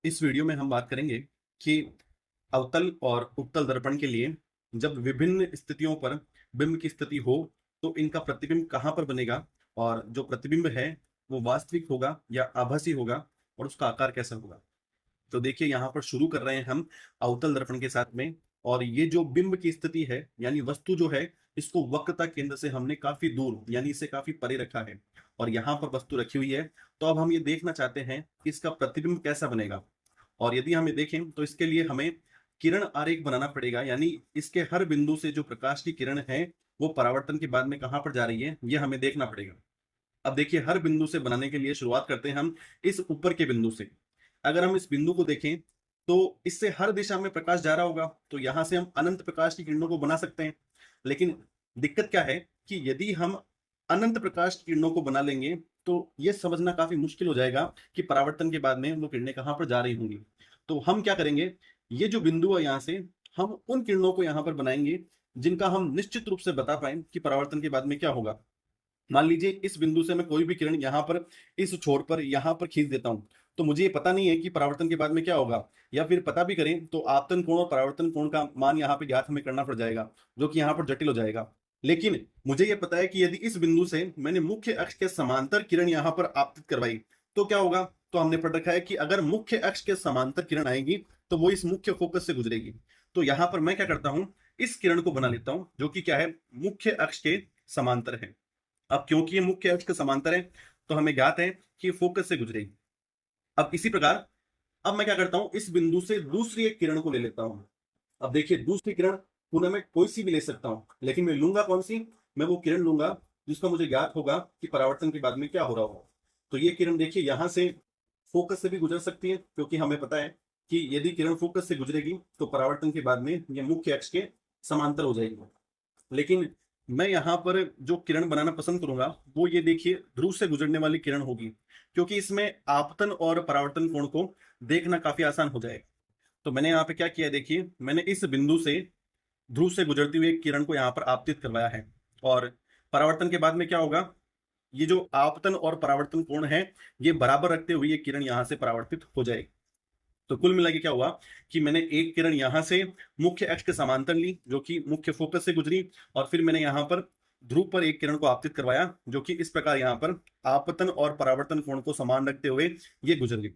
इस वीडियो में हम बात करेंगे कि अवतल और उपतल दर्पण के लिए जब विभिन्न स्थितियों पर बिंब की स्थिति हो तो इनका प्रतिबिंब कहाँ पर बनेगा और जो प्रतिबिंब है वो वास्तविक होगा या आभासी होगा और उसका आकार कैसा होगा। तो देखिए यहाँ पर शुरू कर रहे हैं हम अवतल दर्पण के साथ में। और ये जो बिंब की स्थिति है यानी वस्तु जो है इसको वक्रता केंद्र से हमने काफी दूर यानी इसे काफी परे रखा है और यहाँ पर वस्तु रखी हुई है। तो अब हम ये देखना चाहते हैं कि इसका प्रतिबिंब कैसा बनेगा। और यदि हमें देखें तो इसके लिए हमें किरण आरेख बनाना पड़ेगा यानी इसके हर बिंदु से जो प्रकाश की किरण है वो परावर्तन के बाद में कहाँ पर जा रही है ये हमें देखना पड़ेगा। अब देखिए हर बिंदु से बनाने के लिए शुरुआत करते हैं हम इस ऊपर के बिंदु से। अगर हम इस बिंदु को देखें तो इससे हर दिशा में प्रकाश जा रहा होगा तो यहां से हम अनंत प्रकाश की किरणों को बना सकते हैं। लेकिन दिक्कत क्या है कि यदि हम अनंत प्रकाश की किरणों को बना लेंगे तो यह समझना काफी मुश्किल हो जाएगा कि परावर्तन के बाद में वो किरणें कहां पर जा रही होंगी। तो हम क्या करेंगे, ये जो बिंदु है यहाँ से हम उन किरणों को यहाँ पर बनाएंगे जिनका हम निश्चित रूप से बता पाए कि परावर्तन के बाद में क्या होगा। मान लीजिए इस बिंदु से मैं कोई भी किरण यहाँ पर इस छोर पर यहाँ पर खींच देता हूं तो मुझे ये पता नहीं है कि परावर्तन के बाद में क्या होगा। या फिर पता भी करें तो आपतन कोण और परावर्तन कोण का मान यहाँ पे ज्ञात हमें करना पड़ जाएगा जो कि यहाँ पर जटिल हो जाएगा। लेकिन मुझे ये पता है कि यदि इस बिंदु से मैंने मुख्य अक्ष के समांतर किरण यहाँ पर आपतित करवाई तो क्या होगा। तो हमने पढ़ रखा है कि अगर मुख्य अक्ष के समांतर किरण आएगी तो वो इस मुख्य फोकस से गुजरेगी। तो यहाँ पर मैं क्या करता हूं, इस किरण को बना लेता हूं जो कि क्या है, मुख्य अक्ष के समांतर है। अब क्योंकि ये मुख्य अक्ष के समांतर है तो हमें ज्ञात है कि ये फोकस से गुजरेगी। अब इसी प्रकार अब मैं क्या करता हूं, इस बिंदु से दूसरी एक किरण को ले लेता हूं। अब देखिए दूसरी किरण पुनः मैं कोई सी भी ले सकता हूं लेकिन मैं लूंगा कौन सी, मैं वो किरण लूंगा जिसका मुझे ज्ञात होगा कि परावर्तन के बाद में क्या हो रहा होगा। तो ये किरण देखिए यहां से फोकस से भी गुजर सकती है क्योंकि हमें पता है कि यदि किरण फोकस से गुजरेगी तो परावर्तन के बाद में ये मुख्य अक्ष के समांतर हो जाएगी। लेकिन मैं यहाँ पर जो किरण बनाना पसंद करूंगा वो ये देखिए ध्रुव से गुजरने वाली किरण होगी क्योंकि इसमें आपतन और परावर्तन कोण को देखना काफी आसान हो जाएगा। तो मैंने यहाँ पे क्या किया है, देखिए मैंने इस बिंदु से ध्रुव से गुजरती हुई एक किरण को यहाँ पर आपतित करवाया है। और परावर्तन के बाद में क्या होगा, ये जो आपतन और परावर्तन कोण है ये बराबर रखते हुए ये किरण यहाँ से परावर्तित हो जाएगी। तो कुल मिला के क्या हुआ कि मैंने एक किरण यहां से मुख्य अक्ष के समांतर ली जो कि मुख्य फोकस से गुजरी और फिर मैंने यहाँ पर ध्रुव पर एक किरण को आपतित करवाया जो कि इस प्रकार यहाँ पर आपतन और परावर्तन कोण को समान रखते हुए ये गुजर गई।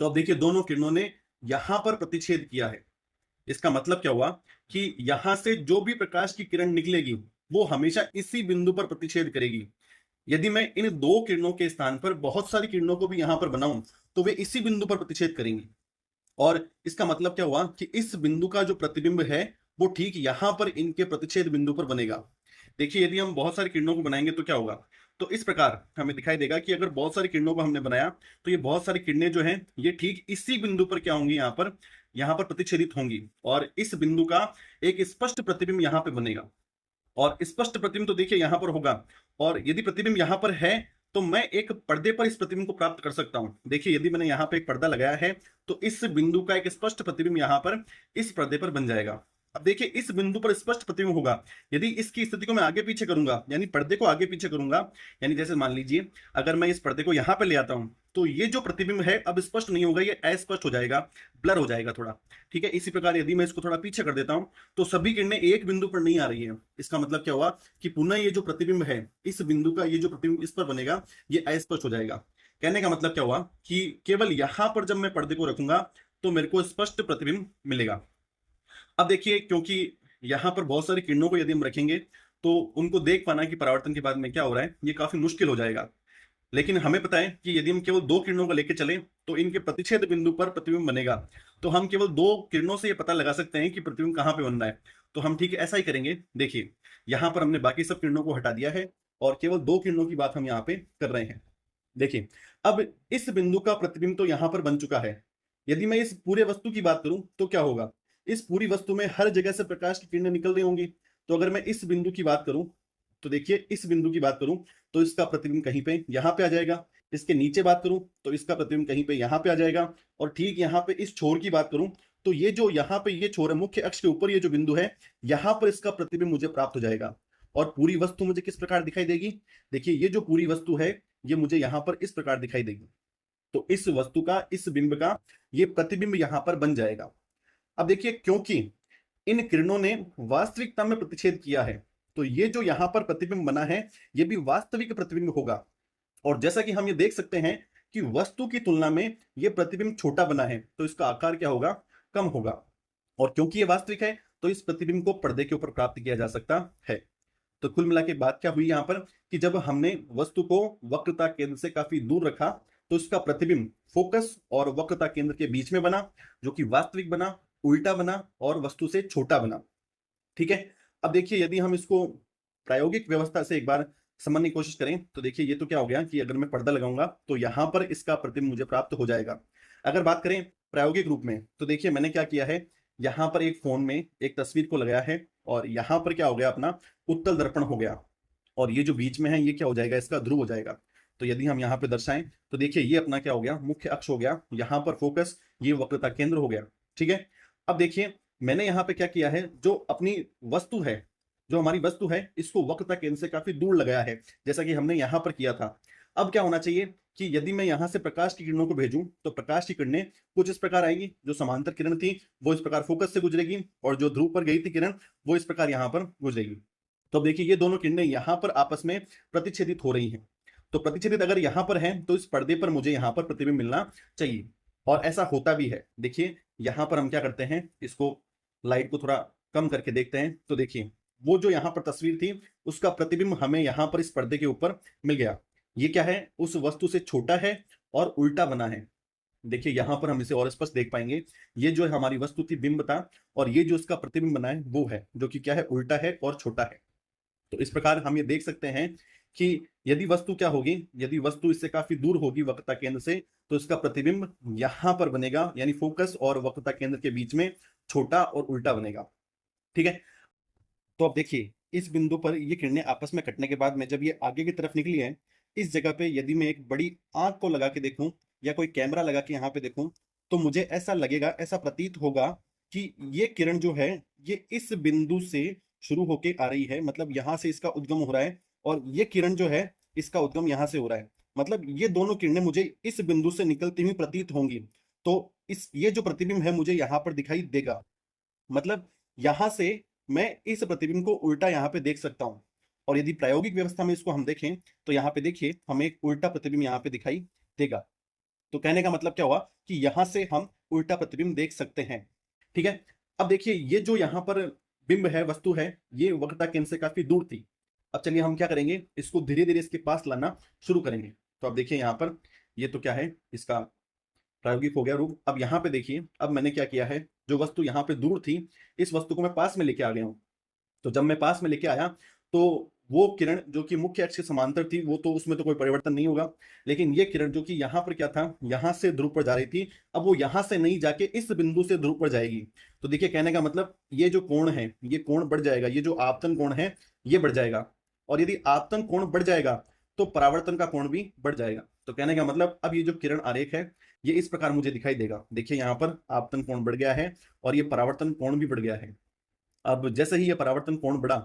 तो अब देखिए दोनों किरणों ने यहां पर प्रतिच्छेद किया है। इसका मतलब क्या हुआ कि यहां से जो भी प्रकाश की किरण निकलेगी वो हमेशा इसी बिंदु पर प्रतिच्छेद करेगी। यदि मैं इन दो किरणों के स्थान पर बहुत सारी किरणों को भी यहां पर बनाऊं तो वे इसी बिंदु पर प्रतिच्छेद करेंगी। और इसका मतलब क्या हुआ कि इस बिंदु का जो प्रतिबिंब है वो ठीक यहां पर इनके प्रतिच्छेद बिंदु पर बनेगा। देखिए यदि हम बहुत सारी किरणों को बनाएंगे तो क्या होगा, तो इस प्रकार हमें दिखाई देगा कि अगर बहुत सारी किरणों को हमने बनाया तो ये बहुत सारी किरणें जो हैं ये ठीक इसी बिंदु पर क्या होंगी, यहाँ पर प्रतिच्छेदित होंगी और इस बिंदु का एक स्पष्ट प्रतिबिंब यहाँ पे बनेगा। और स्पष्ट प्रतिबिंब तो देखिए यहां पर होगा और यदि प्रतिबिंब यहां पर है तो मैं एक पर्दे पर इस प्रतिबिंब को प्राप्त कर सकता हूं। देखिए यदि मैंने यहां पे एक पर्दा लगाया है तो इस बिंदु का एक स्पष्ट प्रतिबिंब यहां पर इस पर्दे पर बन जाएगा। अब देखिए इस बिंदु पर स्पष्ट प्रतिबिंब होगा यदि इसकी स्थिति को मैं आगे पीछे करूंगा यानी पर्दे को आगे पीछे करूंगा। यानी जैसे मान लीजिए अगर मैं इस पर्दे को यहां पर ले आता हूं तो ये जो प्रतिबिंब है अब स्पष्ट नहीं होगा, ये अस्पष्ट हो जाएगा, ब्लर हो जाएगा थोड़ा। ठीक है, इसी प्रकार यदि मैं इसको थोड़ा पीछे कर देता हूं तो सभी किरणें एक बिंदु पर नहीं आ रही है। इसका मतलब क्या हुआ कि पुनः ये जो प्रतिबिंब है इस बिंदु का ये जो प्रतिबिंब इस पर बनेगा ये अस्पष्ट हो जाएगा। कहने का मतलब क्या हुआ कि केवल यहां पर जब मैं पर्दे को रखूंगा तो मेरे को स्पष्ट प्रतिबिंब मिलेगा। अब देखिए क्योंकि यहां पर बहुत सारी किरणों को यदि हम रखेंगे तो उनको देख पाना कि परावर्तन के बाद में क्या हो रहा है ये काफी मुश्किल हो जाएगा। लेकिन हमें पता है कि यदि हम केवल दो किरणों को लेकर चले तो इनके प्रतिच्छेद बिंदु पर प्रतिबिंब बनेगा। तो हम केवल दो किरणों से ये पता लगा सकते हैं कि प्रतिबिंब कहां पे बन रहा है। तो हम ठीक है ऐसा ही करेंगे। देखिए यहां पर हमने बाकी सब किरणों को हटा दिया है और केवल दो किरणों की बात हम यहाँ पे कर रहे हैं। देखिए अब इस बिंदु का प्रतिबिंब तो यहां पर बन चुका है। यदि मैं इस पूरे वस्तु की बात करूं तो क्या होगा, इस पूरी वस्तु में हर जगह से प्रकाश की किरणें निकल रही होंगी। तो अगर मैं इस बिंदु की बात करूं तो देखिए इस बिंदु की बात करूं तो इसका प्रतिबिंब कहीं पे यहां पे आ जाएगा। इसके नीचे बात करूं तो इसका प्रतिबिंब कहीं पे यहां पे आ जाएगा। और ठीक यहां पे इस छोर की बात करूं तो ये जो यहां पे ये छोर है मुख्य अक्ष के ऊपर ये जो बिंदु है यहां पर इसका प्रतिबिंब मुझे प्राप्त हो जाएगा। और पूरी वस्तु मुझे किस प्रकार दिखाई देगी, देखिए ये जो पूरी वस्तु है ये मुझे यहां पर इस प्रकार दिखाई देगी। तो इस वस्तु का, इस बिंब का ये प्रतिबिंब यहां पर बन जाएगा। अब देखिए, क्योंकि इन किरणों ने वास्तविकता में प्रतिच्छेद किया है, तो ये जो यहां पर प्रतिबिंब बना है ये भी वास्तविक प्रतिबिंब होगा। और जैसा कि हम ये देख सकते हैं कि वस्तु की तुलना में ये प्रतिबिंब छोटा बना है, तो इसका आकार क्या होगा, कम होगा। और क्योंकि ये वास्तविक है तो इस प्रतिबिंब को पर्दे के ऊपर प्राप्त किया जा सकता है। तो कुल मिला के बात क्या हुई यहाँ पर कि जब हमने वस्तु को वक्रता केंद्र से काफी दूर रखा तो इसका प्रतिबिंब फोकस और वक्रता केंद्र के बीच में बना, जो कि वास्तविक बना, उल्टा बना और वस्तु से छोटा बना। ठीक है। अब देखिए, यदि हम इसको प्रायोगिक व्यवस्था से एक बार समझने की कोशिश करें तो देखिए ये तो क्या हो गया कि अगर मैं पर्दा लगाऊंगा तो यहां पर इसका प्रतिबिंब मुझे प्राप्त हो जाएगा। अगर बात करें प्रायोगिक रूप में तो देखिए मैंने क्या किया है, यहाँ पर एक फोन में एक तस्वीर को लगाया है और यहाँ पर क्या हो गया, अपना उत्तल दर्पण हो गया, और ये जो बीच में है ये क्या हो जाएगा, इसका ध्रुव हो जाएगा। तो यदि हम यहाँ पे दर्शाएं तो देखिए ये अपना क्या हो गया, मुख्य अक्ष हो गया, यहाँ पर फोकस, ये वक्रता केंद्र हो गया। ठीक है। अब देखिए मैंने यहाँ पे क्या किया है, जो अपनी वस्तु है, जो हमारी वस्तु है, इसको वक्रता केंद्र से काफी दूर लगाया है, जैसा कि हमने यहाँ पर किया था। अब क्या होना चाहिए कि यदि मैं यहाँ से प्रकाश की किरणों को भेजूं तो प्रकाश की किरणें कुछ इस प्रकार आएंगी, जो समांतर किरण थी वो इस प्रकार फोकस से गुजरेगी, और जो ध्रुव पर गई थी किरण वो इस प्रकार यहाँ पर गुजरेगी। तो अब देखिए ये दोनों किरणें यहाँ पर आपस में प्रतिच्छेदित हो रही हैं। तो प्रतिच्छेदित अगर यहाँ पर है तो इस पर्दे पर मुझे यहाँ पर प्रतिबिंब मिलना चाहिए, और ऐसा होता भी है। देखिए यहाँ पर हम क्या करते हैं, इसको लाइट को थोड़ा कम करके देखते हैं, तो देखिए वो जो यहाँ पर तस्वीर थी उसका प्रतिबिंब हमें यहाँ पर इस पर्दे के ऊपर मिल गया। ये क्या है, उस वस्तु से छोटा है और उल्टा बना है। देखिए यहाँ पर हम इसे और स्पष्ट देख पाएंगे, ये जो हमारी वस्तु थी बिंब था, और ये जो इसका प्रतिबिंब बना है वो है, जो कि क्या है, उल्टा है और छोटा है। तो इस प्रकार हम ये देख सकते हैं कि यदि वस्तु क्या होगी, यदि वस्तु इससे काफी दूर होगी वक्रता केंद्र से, तो इसका प्रतिबिंब यहां पर बनेगा, यानी फोकस और वक्रता केंद्र के बीच में छोटा और उल्टा बनेगा। ठीक है। तो अब देखिए इस बिंदु पर ये किरणें आपस में कटने के बाद में जब ये आगे की तरफ निकली है, इस जगह पे यदि मैं एक बड़ी आंख को लगा के देखूं या कोई कैमरा लगा के यहाँ पे देखूं, तो मुझे ऐसा लगेगा, ऐसा प्रतीत होगा कि ये किरण जो है ये इस बिंदु से शुरू होके आ रही है, मतलब यहाँ से इसका उद्गम हो रहा है, और ये किरण जो है इसका उद्गम यहाँ से हो रहा है। मतलब ये दोनों किरणें मुझे इस बिंदु से निकलती हुई प्रतीत होंगी। तो इस ये जो प्रतिबिंब है मुझे यहाँ पर दिखाई देगा, मतलब यहां से मैं इस प्रतिबिंब को उल्टा यहाँ पे देख सकता हूं। और यदि प्रायोगिक व्यवस्था में इसको हम देखें तो यहाँ पे देखिए हमें एक उल्टा प्रतिबिंब यहाँ पे दिखाई देगा। तो कहने का मतलब क्या हुआ कि यहां से हम उल्टा प्रतिबिंब देख सकते हैं। ठीक है। अब देखिए ये जो यहाँ पर बिंब है, वस्तु है, ये वक्रता केंद्र से काफी दूर थी। अब चलिए हम क्या करेंगे, इसको धीरे धीरे इसके पास लाना शुरू करेंगे। तो अब देखिए यहाँ पर ये तो क्या है, इसका प्रायोगिक हो गया रूप। अब यहाँ पे देखिए, अब मैंने क्या किया है, जो वस्तु यहाँ पे दूर थी इस वस्तु को मैं पास में लेके आ गया हूँ। तो जब मैं पास में लेके आया तो वो किरण जो कि मुख्य अक्ष के समांतर थी वो तो उसमें तो कोई परिवर्तन नहीं होगा, लेकिन ये किरण जो कि यहाँ पर क्या था, यहाँ से ध्रुव पर जा रही थी, अब वो यहाँ से नहीं जाके इस बिंदु से ध्रुव पर जाएगी। तो देखिए कहने का मतलब ये जो कोण है ये कोण बढ़ जाएगा, ये जो आपतन कोण है ये बढ़ जाएगा, और यदि आपतन कोण बढ़ जाएगा तो परावर्तन का कोण भी बढ़ जाएगा। तो कहने का मतलब अब ये जो किरण आरेख है ये इस प्रकार मुझे दिखाई देगा। देखिए यहाँ पर आपतन कोण बढ़ गया है और ये परावर्तन कोण भी बढ़ गया है। अब जैसे ही ये परावर्तन कोण बढ़ा,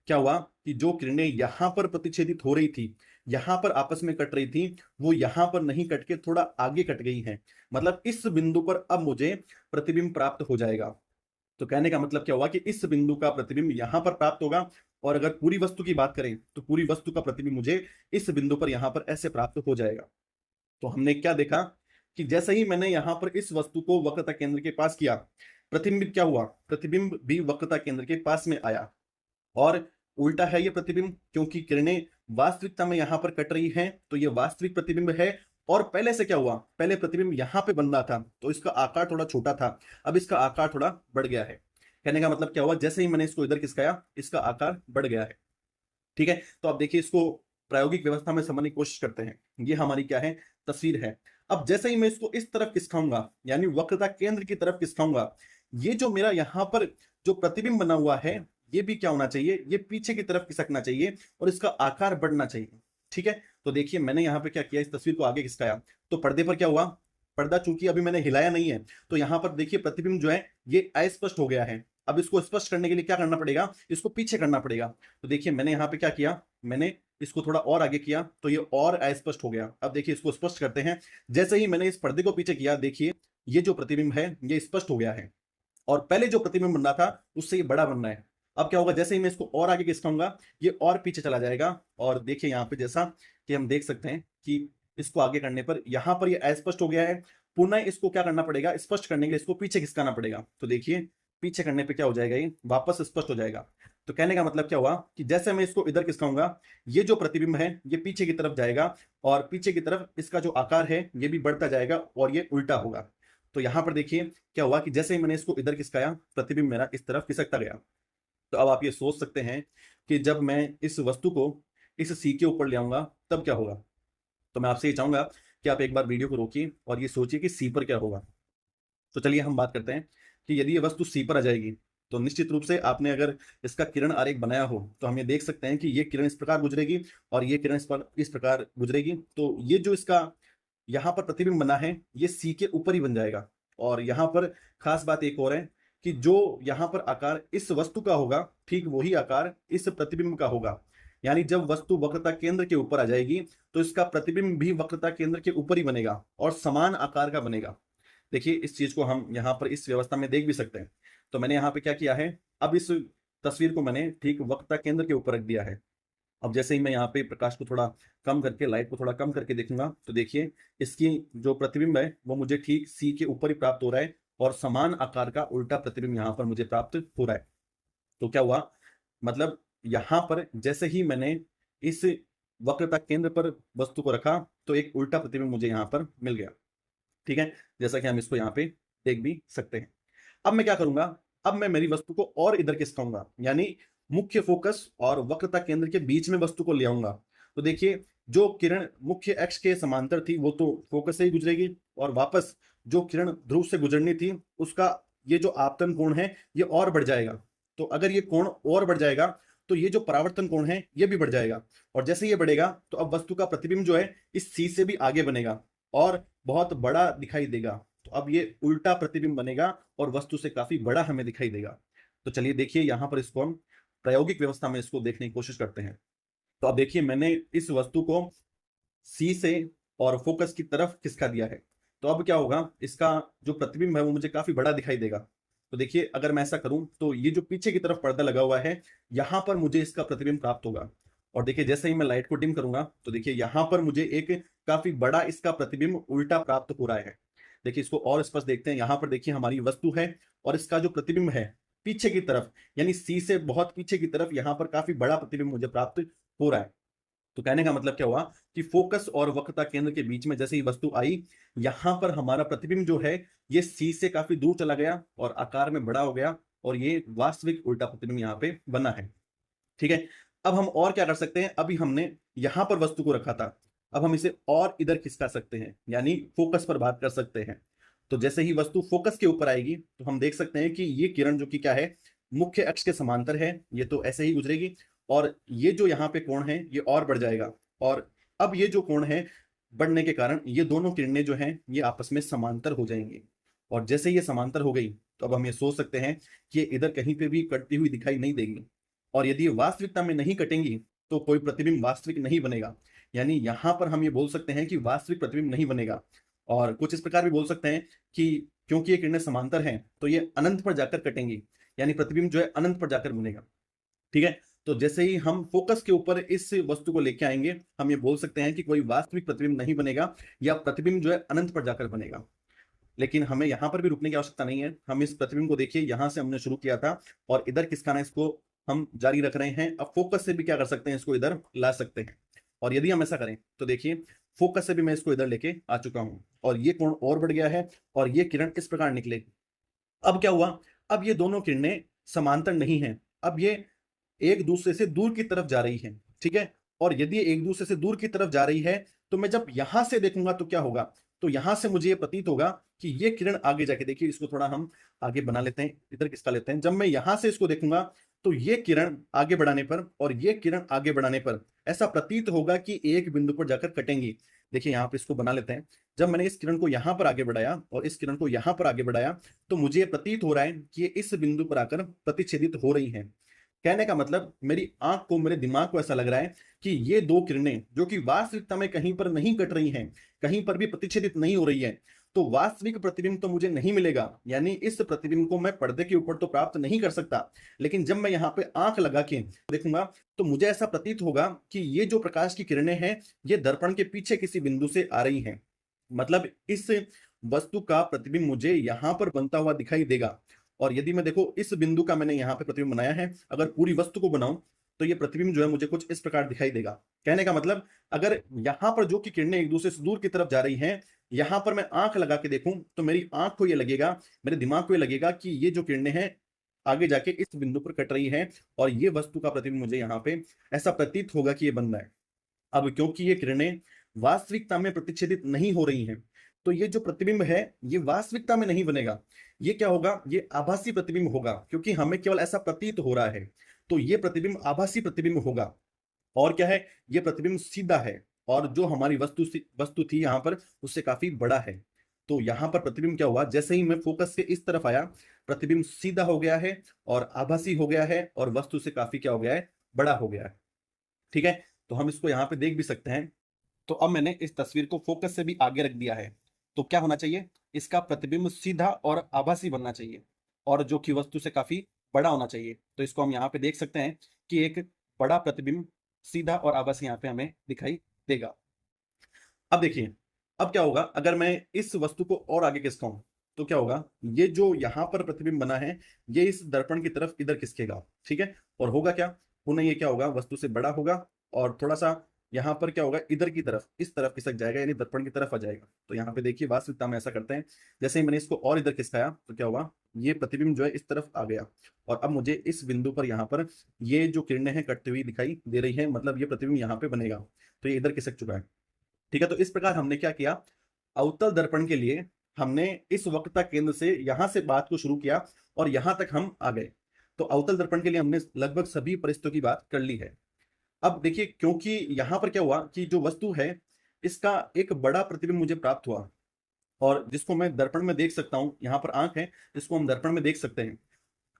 क्या हुआ कि जो किरणें यहां पर प्रतिच्छेदित हो रही थी, यहां पर आपस में कट रही थी, वो यहां पर नहीं कट के थोड़ा आगे कट गई हैं। मतलब इस बिंदु पर अब मुझे प्रतिबिंब प्राप्त हो जाएगा। तो कहने का मतलब क्या हुआ कि इस बिंदु का प्रतिबिंब यहां पर प्राप्त होगा, और अगर पूरी वस्तु की बात करें तो पूरी वस्तु का प्रतिबिंब मुझे इस बिंदु पर यहां पर ऐसे प्राप्त हो जाएगा। तो हमने क्या देखा कि जैसे ही मैंने यहां पर इस वस्तु को वक्रता केंद्र के पास किया, प्रतिबिंब क्या हुआ, प्रतिबिंब भी वक्रता केंद्र के पास में आया। और उल्टा है ये प्रतिबिंब, क्योंकि किरणें वास्तविकता में यहां पर कट रही हैं, तो ये वास्तविक प्रतिबिंब है। और पहले से क्या हुआ, पहले प्रतिबिंब यहां पे बन रहा था तो इसका आकार थोड़ा छोटा था, अब इसका आकार थोड़ा बढ़ गया है। कहने का मतलब क्या हुआ, जैसे ही मैंने इसको इधर खिसकाया इसका आकार बढ़ गया है। ठीक है। तो अब देखिए इसको प्रायोगिक व्यवस्था में समझने की कोशिश करते हैं। ये हमारी क्या है, तस्वीर है। अब जैसे ही मैं इसको इस तरफ खिसकाऊंगा, यानी वक्रता केंद्र की तरफ खिसकाऊंगा, ये जो मेरा यहाँ पर जो प्रतिबिंब बना हुआ है ये भी क्या होना चाहिए, ये पीछे की तरफ खिसकना चाहिए और इसका आकार बढ़ना चाहिए। ठीक है। तो देखिए मैंने यहाँ पे क्या किया, इस तस्वीर को आगे खिसकाया तो पर्दे पर क्या हुआ, पर्दा चूंकि अभी मैंने हिलाया नहीं है तो यहाँ पर देखिए प्रतिबिंब जो है ये अस्पष्ट हो गया है। अब इसको स्पष्ट करने के लिए क्या करना पड़ेगा, इसको पीछे करना पड़ेगा। तो देखिए मैंने यहाँ पे क्या किया, मैंने इसको थोड़ा और आगे किया तो ये और अस्पष्ट हो गया। अब देखिए इसको स्पष्ट करते हैं। जैसे ही मैंने इस पर्दे को पीछे किया, देखिए ये जो प्रतिबिंब है ये स्पष्ट हो गया है, और पहले जो प्रतिबिंब बन रहा था उससे ये बड़ा बन रहा है। अब क्या होगा, जैसे ही मैं इसको और आगे खिसकाऊंगा ये और पीछे चला जाएगा। और देखिए यहाँ पे जैसा कि हम देख सकते हैं कि इसको आगे करने पर यहाँ पर ये अस्पष्ट हो गया है। पुनः इसको क्या करना पड़ेगा, स्पष्ट करने के लिए इसको पीछे खिसकाना पड़ेगा। तो देखिए पीछे करने पे क्या हो जाएगा, ये वापस स्पष्ट हो जाएगा। तो कहने का मतलब क्या हुआ कि जैसे मैं इसको इधर खिसकाऊंगा, ये जो प्रतिबिंब है ये पीछे की तरफ जाएगा, और पीछे की तरफ इसका जो आकार है ये भी बढ़ता जाएगा और ये उल्टा होगा। तो यहां पर देखिए क्या हुआ कि जैसे ही मैंने इसको इधर खिसकाया, प्रतिबिंब मेरा इस तरफ खिसकता गया। तो अब आप ये सोच सकते हैं कि जब मैं इस वस्तु को इस सी के ऊपर ले आऊंगा तब क्या होगा। तो मैं आपसे ये चाहूंगा कि आप एक बार वीडियो को रोकिए और ये सोचिए कि सी पर क्या होगा। तो चलिए हम बात करते हैं कि यदि ये वस्तु सी पर आ जाएगी तो निश्चित रूप से आपने अगर इसका किरण आरेख बनाया हो तो हम ये देख सकते हैं कि ये किरण इस प्रकार गुजरेगी और ये किरण इस प्रकार गुजरेगी। तो ये जो इसका यहाँ पर प्रतिबिंब बना है ये सी के ऊपर ही बन जाएगा। और यहाँ पर खास बात एक और है कि जो यहाँ पर आकार इस वस्तु का होगा, ठीक वही आकार इस प्रतिबिंब का होगा। यानी जब वस्तु वक्रता केंद्र के ऊपर आ जाएगी तो इसका प्रतिबिंब भी वक्रता केंद्र के ऊपर ही बनेगा और समान आकार का बनेगा। देखिए इस चीज को हम यहाँ पर इस व्यवस्था में देख भी सकते हैं। तो मैंने यहाँ पे क्या किया है, अब इस तस्वीर को मैंने ठीक वक्रता केंद्र के ऊपर रख दिया है। अब जैसे ही मैं यहाँ पे प्रकाश को थोड़ा कम करके, लाइट को थोड़ा कम करके देखूंगा तो देखिए इसकी जो प्रतिबिंब है वो मुझे ठीक सी के ऊपर ही प्राप्त हो रहा है और समान आकार का उल्टा प्रतिबिंब यहाँ पर मुझे प्राप्त हो रहा है। तो क्या हुआ, मतलब यहाँ पर जैसे ही मैंने इस वक्रता केंद्र पर वस्तु को रखा तो एक उल्टा प्रतिबिंब मुझे यहाँ पर मिल गया। ठीक है, जैसा कि हम इसको यहाँ पे देख भी सकते हैं। अब मैं क्या करूंगा, अब मैं मेरी वस्तु को और इधर खिसकाऊंगा, यानी मुख्य फोकस और वक्रता केंद्र के बीच में वस्तु को ले आऊंगा। तो देखिए जो किरण मुख्य अक्ष के समांतर थी वो तो फोकस से ही गुजरेगी, और वापस जो किरण ध्रुव से गुजरनी थी उसका ये जो आपतन कोण है ये और बढ़ जाएगा। तो अगर ये कोण और बढ़ जाएगा तो ये जो परावर्तन कोण है ये भी बढ़ जाएगा, और जैसे ये बढ़ेगा तो अब वस्तु का प्रतिबिंब जो है इस सी से भी आगे बनेगा और बहुत बड़ा दिखाई देगा। तो अब ये उल्टा प्रतिबिंब बनेगा और वस्तु से काफी बड़ा हमें दिखाई देगा। तो चलिए देखिए यहाँ पर इसको हम प्रायोगिक व्यवस्था में इसको देखने की कोशिश करते हैं। तो अब देखिए मैंने इस वस्तु को सी से और फोकस की तरफ खिसका दिया है। तो अब क्या होगा, इसका जो प्रतिबिंब है वो मुझे काफी बड़ा दिखाई देगा। तो देखिए अगर मैं ऐसा करूं तो ये जो पीछे की तरफ पर्दा लगा हुआ है यहां पर मुझे इसका प्रतिबिंब प्राप्त होगा। और देखिए जैसे ही मैं लाइट को डिम करूंगा तो देखिए यहां पर मुझे एक काफी बड़ा इसका प्रतिबिंब उल्टा प्राप्त हो रहा है। देखिए इसको और स्पष्ट देखते हैं। यहाँ पर देखिए हमारी वस्तु है और इसका जो प्रतिबिंब है पीछे की तरफ, यानी सी से बहुत पीछे की तरफ यहाँ पर काफी बड़ा प्रतिबिंब मुझे प्राप्त हो रहा है। तो कहने का मतलब क्या हुआ कि फोकस और वक्रता केंद्र के बीच में जैसे ही वस्तु आई, यहां पर हमारा प्रतिबिंब जो है ये सी से काफी दूर चला गया और आकार में बड़ा हो गया, और ये वास्तविक उल्टा प्रतिबिंब यहाँ पे बना है। ठीक है, अब हम और क्या कर सकते हैं, अभी हमने यहां पर वस्तु को रखा था, अब हम इसे और इधर खिसका सकते हैं, यानी फोकस पर बात कर सकते हैं। तो जैसे ही वस्तु फोकस के ऊपर आएगी तो हम देख सकते हैं कि ये किरण जो कि क्या है, मुख्य अक्ष के समांतर है, ये तो ऐसे ही गुजरेगी, और ये जो यहाँ पे कोण है ये और बढ़ जाएगा। और अब ये जो कोण है बढ़ने के कारण ये दोनों किरणें जो हैं ये आपस में समांतर हो जाएंगी। और जैसे ये समांतर हो गई तो अब हम ये सोच सकते हैं कि ये इधर कहीं पे भी कटती हुई दिखाई नहीं देगी, और यदि ये वास्तविकता में नहीं कटेंगी तो कोई प्रतिबिंब वास्तविक नहीं बनेगा। यानी यहां पर हम ये बोल सकते हैं कि वास्तविक प्रतिबिंब नहीं बनेगा। और कुछ इस प्रकार भी बोल सकते हैं कि क्योंकि ये किरणें समांतर हैं तो ये अनंत पर जाकर कटेंगी, यानी प्रतिबिंब जो है अनंत पर जाकर बनेगा। ठीक है, तो जैसे ही हम फोकस के ऊपर इस वस्तु को लेके आएंगे हम ये बोल सकते हैं कि कोई वास्तविक प्रतिबिंब नहीं बनेगा, या प्रतिबिंब जो है अनंत पर जाकर बनेगा। लेकिन हमें यहाँ पर भी रुकने की आवश्यकता नहीं है। हम इस प्रतिबिंब को देखिए यहाँ से हमने शुरू किया था और इधर किसका इसको हम जारी रख रहे हैं। अब फोकस से भी क्या कर सकते हैं, इसको इधर ला सकते हैं। और यदि हम ऐसा करें तो देखिए फोकस से भी मैं इसको इधर लेके आ चुका हूं और ये कोण और बढ़ गया है और ये किरण इस प्रकार निकलेगी। अब क्या हुआ, अब ये दोनों किरणें समांतर नहीं है, अब ये एक दूसरे से दूर की तरफ जा रही है। ठीक है, और यदि एक दूसरे से दूर की तरफ जा रही है तो मैं जब यहां से देखूंगा तो क्या होगा, तो यहां से मुझे ये प्रतीत होगा कि ये किरण आगे जाके, देखिए इसको थोड़ा हम आगे बना लेते हैं, इधर किसका लेते हैं, जब मैं यहां से इसको देखूंगा तो ये किरण आगे बढ़ाने पर और ये किरण आगे बढ़ाने पर ऐसा प्रतीत होगा कि एक बिंदु पर जाकर कटेंगी। देखिए यहाँ पे इसको बना लेते हैं। जब मैंने इस किरण को यहाँ पर आगे बढ़ाया और इस किरण को यहाँ पर आगे बढ़ाया, तो मुझे ये प्रतीत हो रहा है कि ये इस बिंदु पर आकर प्रतिच्छेदित हो रही हैं। कहने का मतलब मेरी आंख को, मेरे दिमाग को ऐसा लग रहा है कि ये दो किरणें जो कि वास्तविकता में कहीं पर नहीं कट रही हैं, कहीं पर भी प्रतिच्छेदित नहीं हो रही है, तो वास्तविक प्रतिबिंब तो मुझे नहीं मिलेगा। यानी इस प्रतिबिंब को मैं पर्दे के ऊपर तो प्राप्त नहीं कर सकता, लेकिन जब मैं यहाँ पे आंख लगा के देखूंगा तो मुझे ऐसा प्रतीत होगा कि ये जो प्रकाश की किरणें हैं, ये दर्पण के पीछे किसी बिंदु से आ रही हैं। मतलब इस वस्तु का प्रतिबिंब मुझे यहाँ पर बनता हुआ दिखाई देगा। और यदि मैं देखो इस बिंदु का मैंने यहाँ पे प्रतिबिंब बनाया है, अगर पूरी वस्तु को बनाऊं तो ये प्रतिबिंब जो है मुझे कुछ इस प्रकार दिखाई देगा। कहने का मतलब अगर यहाँ पर जो कि किरणें एक दूसरे से दूर की तरफ जा रही हैं, यहाँ पर मैं आंख लगा के देखूं तो मेरी आंख को ये लगेगा, मेरे दिमाग को ये लगेगा कि ये जो किरणें हैं आगे जाके इस बिंदु पर कट रही हैं, और ये वस्तु का प्रतिबिंब मुझे यहाँ पे ऐसा प्रतीत होगा कि ये बन रहा है। अब क्योंकि ये किरणें वास्तविकता में प्रतिच्छेदित नहीं हो रही हैं, तो ये जो प्रतिबिंब है ये वास्तविकता में नहीं बनेगा। ये क्या होगा, ये आभासी प्रतिबिंब होगा, क्योंकि हमें केवल ऐसा प्रतीत हो रहा है। तो ये प्रतिबिंब आभासी प्रतिबिंब होगा। और क्या है, ये प्रतिबिंब सीधा है, और जो हमारी वस्तु थी यहाँ पर उससे काफी बड़ा है। तो यहाँ पर प्रतिबिंब क्या हुआ, जैसे ही मैं फोकस से इस तरफ आया, प्रतिबिंब सीधा हो गया है और आभासी हो गया है, और वस्तु से काफी क्या हो गया है, बड़ा हो गया है। ठीक है, तो हम इसको यहाँ पे देख भी सकते हैं। तो अब मैंने इस तस्वीर को फोकस से भी आगे रख दिया है, तो क्या होना चाहिए, इसका प्रतिबिंब सीधा और आभासी बनना चाहिए, और जो कि वस्तु से काफी बड़ा होना चाहिए। तो इसको हम यहाँ पे देख सकते हैं कि एक बड़ा प्रतिबिंब सीधा और आभासी यहाँ पे हमें दिखाई देगा। अब देखिए, अब क्या होगा अगर मैं इस वस्तु को और आगे खिसकाऊं, तो क्या होगा, ये जो यहाँ पर प्रतिबिंब बना है ये इस दर्पण की तरफ इधर खिसकेगा। ठीक है, और होगा क्या, पुनः ये क्या होगा, वस्तु से बड़ा होगा, और थोड़ा सा यहाँ पर क्या होगा, इधर की तरफ, इस तरफ खिसक जाएगा, यानी दर्पण की तरफ आ जाएगा। तो यहाँ पे देखिए वास्तविकता में ऐसा करते हैं, जैसे ही मैंने इसको और इधर खिसकाया तो क्या हुआ, ये प्रतिबिंब जो है इस तरफ आ गया, और अब मुझे इस बिंदु पर यहाँ पर ये जो किरणें हैं कटती हुई दिखाई दे रही है, मतलब ये प्रतिबिंब यहाँ पे बनेगा। तो ये इधर खिसक चुका है। ठीक है, तो इस प्रकार हमने क्या किया, अवतल दर्पण के लिए हमने इस वक्रता केंद्र से यहां से बात को शुरू किया और यहां तक हम आ गए। तो अवतल दर्पण के लिए हमने लगभग सभी परिस्थितियों की बात कर ली है। अब देखिए, क्योंकि यहां पर क्या हुआ कि जो वस्तु है इसका एक बड़ा प्रतिबिंब मुझे प्राप्त हुआ, और जिसको मैं दर्पण में देख सकता हूं, यहाँ पर आंख है जिसको हम दर्पण में देख सकते हैं,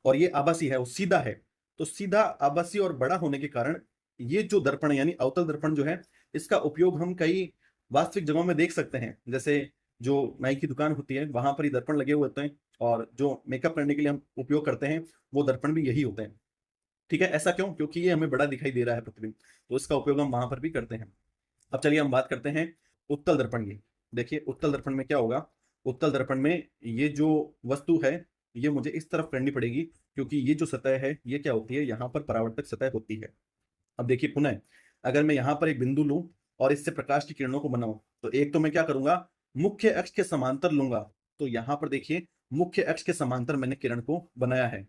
और ये आभासी है, वो सीधा है। तो सीधा, आभासी और बड़ा होने के कारण ये जो दर्पण है यानी अवतल दर्पण जो है, इसका उपयोग हम कई वास्तविक जगहों में देख सकते हैं। जैसे जो नाई की दुकान होती है वहां पर ही दर्पण लगे हुए होते हैं, और जो मेकअप करने के लिए हम उपयोग करते हैं वो दर्पण भी यही होते हैं। ठीक है, ऐसा क्यों, क्योंकि ये हमें बड़ा दिखाई दे रहा है प्रतिबिंब, तो इसका उपयोग हम वहां पर भी करते हैं। अब चलिए हम बात करते हैं उत्तल दर्पण की। देखिए उत्तल दर्पण में क्या होगा, उत्तल दर्पण में ये जो वस्तु है ये मुझे इस तरफ करनी पड़ेगी, क्योंकि ये जो सतह है ये क्या होती है, यहाँ पर परावर्तक सतह होती है। अब देखिए पुनः, अगर मैं यहाँ पर एक बिंदु लूं और इससे प्रकाश की किरणों को बनाऊं, तो एक तो मैं क्या करूंगा, मुख्य अक्ष के समांतर लूंगा। तो यहाँ पर देखिए मुख्य अक्ष के समांतर मैंने किरण को बनाया है।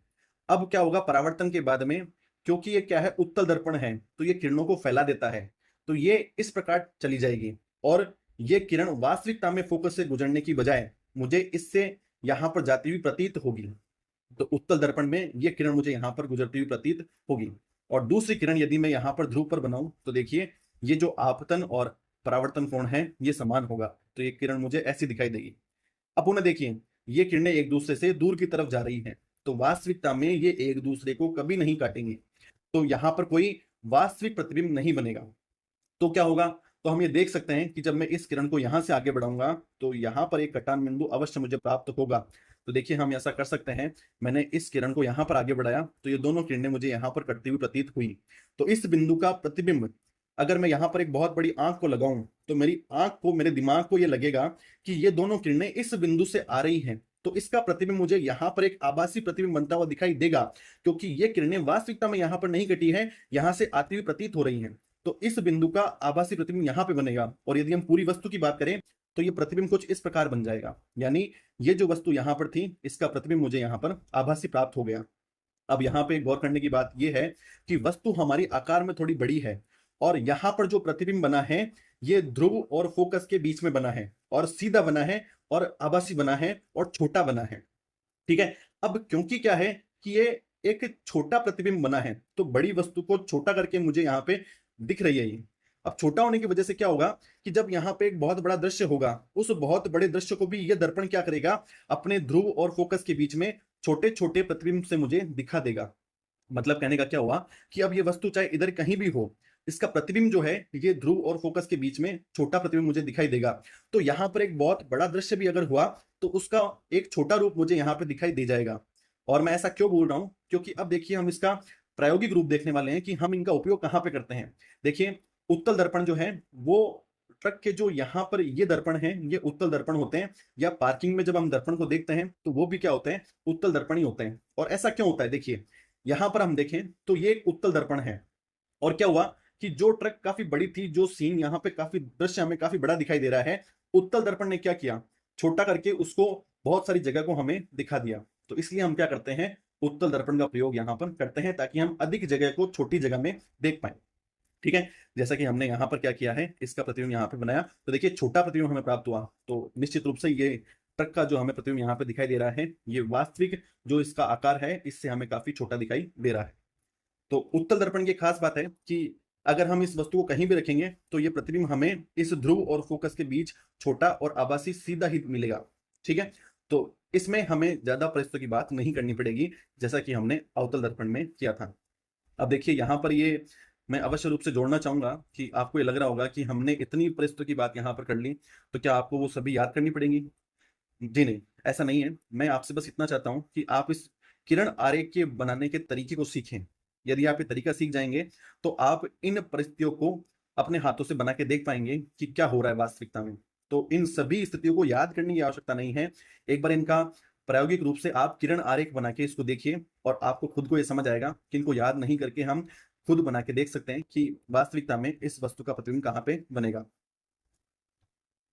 अब क्या होगा परावर्तन के बाद में, क्योंकि ये क्या है, उत्तल दर्पण है, तो ये किरणों को फैला देता है। तो ये इस प्रकार चली जाएगी, और ये किरण वास्तविकता में फोकस से गुजरने की बजाय मुझे इससे यहाँ पर जाती हुई प्रतीत होगी। तो उत्तल दर्पण में ये किरण मुझे यहाँ पर गुजरती हुई प्रतीत होगी। और दूसरी किरण यदि मैं यहाँ पर ध्रुव पर बनाऊं, तो देखिए ये जो आपतन और परावर्तन कोण है ये समान होगा, तो ये किरण मुझे ऐसी दिखाई देगी। अब पुनः देखिए, ये किरणें एक दूसरे से दूर की तरफ जा रही हैं, तो वास्तविकता में ये एक दूसरे को कभी नहीं काटेंगी, तो यहाँ पर कोई वास्तविक प्रतिबिंब नहीं बनेगा। तो क्या होगा, तो हम ये देख सकते हैं कि जब मैं इस किरण को यहां से आगे बढ़ाऊंगा तो यहां पर एक कटान बिंदु अवश्य मुझे प्राप्त होगा। तो देखिए हम ऐसा कर सकते हैं, मैंने इस किरण को यहां पर आगे बढ़ाया तो ये दोनों किरणें मुझे यहां पर कटती हुई प्रतीत हुई। तो इस बिंदु का प्रतिबिंब अगर मैं यहाँ पर एक बहुत बड़ी आंख को लगाऊं, तो मेरी आंख को, मेरे दिमाग को ये लगेगा कि ये दोनों किरणें इस बिंदु से आ रही हैं, तो इसका प्रतिबिंब मुझे यहाँ पर एक आभासी प्रतिबिंब बनता हुआ दिखाई देगा, क्योंकि ये किरणें वास्तविकता में यहाँ पर नहीं कटी है, यहाँ से आती हुई प्रतीत हो रही हैं। तो इस बिंदु का आभासी प्रतिबिंब यहाँ पे बनेगा, और यदि हम पूरी वस्तु की बात करें तो ये प्रतिबिंब कुछ इस प्रकार बन जाएगा, यानी ये जो वस्तु यहाँ पर थी इसका प्रतिबिंब मुझे यहाँ पर आभासी प्राप्त हो गया। अब यहाँ पे गौर करने की बात यह है कि वस्तु हमारी आकार में थोड़ी बड़ी है, और यहाँ पर जो प्रतिबिंब बना है ये ध्रुव और फोकस के बीच में बना है, और सीधा बना है, और आभासी बना है, और छोटा बना है। ठीक है, अब क्योंकि क्या है कि ये एक छोटा प्रतिबिंब बना है, तो बड़ी वस्तु को छोटा करके मुझे यहाँ पे दिख रही है ये। अब छोटा होने की वजह से क्या होगा कि जब यहाँ पे एक बहुत बड़ा दृश्य होगा, उस बहुत बड़े दृश्य को भी ये दर्पण क्या करेगा, अपने ध्रुव और फोकस के बीच में छोटे-छोटे प्रतिबिंब से मुझे दिखा देगा। मतलब कहने का क्या हुआ कि अब ये वस्तु चाहे इधर कहीं भी हो, इसका प्रतिबिंब जो है ये ध्रुव और फोकस के बीच में छोटा प्रतिबिंब मुझे दिखाई देगा। तो यहाँ पर एक बहुत बड़ा दृश्य भी अगर हुआ तो उसका एक छोटा रूप मुझे यहाँ पे दिखाई दे जाएगा। और मैं ऐसा क्यों बोल रहा हूँ, क्योंकि अब देखिए हम इसका प्रायोगिक रूप देखने वाले हैं कि हम इनका उपयोग कहाँ पे करते हैं। देखिए उत्तल दर्पण जो है वो ट्रक के जो यहाँ पर ये दर्पण है ये उत्तल दर्पण होते हैं, या पार्किंग में जब हम दर्पण को देखते हैं तो वो भी क्या होते हैं, उत्तल दर्पण ही होते हैं। और ऐसा क्यों होता है, देखिए यहां पर हम देखें तो ये एक उत्तल दर्पण है। और क्या हुआ कि जो ट्रक काफी बड़ी थी, जो सीन यहाँ पे काफी दृश्य हमें काफी बड़ा दिखाई दे रहा है, उत्तल दर्पण ने क्या किया, छोटा करके उसको बहुत सारी जगह को हमें दिखा दिया। तो इसलिए हम क्या करते हैं, उत्तल दर्पण का प्रयोग यहाँ पर करते हैं ताकि हम अधिक जगह को छोटी जगह में देख पाए। ठीक है, जैसा कि हमने यहाँ पर क्या किया है, इसका प्रतिबिंब यहाँ पे बनाया तो देखिए छोटा प्रतिबिंब हमें प्राप्त हुआ। तो निश्चित रूप से ये ट्रक का जो हमें प्रतिबिंब यहाँ पे दिखाई दे रहा है, ये वास्तविक जो इसका आकार है इससे हमें काफी छोटा दिखाई दे रहा है। तो उत्तल दर्पण की खास बात है कि अगर हम इस वस्तु को कहीं भी रखेंगे तो ये प्रतिबिंब हमें इस ध्रुव और फोकस के बीच छोटा और आभासी सीधा ही मिलेगा। ठीक है, तो इसमें हमें ज्यादा परिस्थितियों की बात नहीं करनी पड़ेगी, जैसा कि हमने अवतल दर्पण में किया था। अब देखिए यहाँ पर ये मैं अवश्य रूप से जोड़ना चाहूंगा कि आपको ये लग रहा होगा कि हमने इतनी परिस्थितियों की बात यहाँ पर कर ली, तो क्या आपको वो सभी याद करनी पड़ेगी? जी नहीं, ऐसा नहीं है। मैं आपसे बस इतना चाहता हूँ कि आप इस किरण आरेख के बनाने के तरीके को सीखें। यदि आप ये तरीका सीख जाएँगे, तो आप इन परिस्थितियों को अपने हाथों से बना के देख पाएँगे कि क्या हो रहा है वास्तविकता में। तो इन सभी स्थितियों को याद करने की आवश्यकता नहीं है। एक बार इनका प्रायोगिक रूप से आप किरण आरेख बना के इसको देखिए और आपको खुद को ये समझ आएगा कि इनको याद नहीं करके हम खुद बना के देख सकते हैं कि वास्तविकता में इस वस्तु का प्रतिबिंब कहाँ पे बनेगा।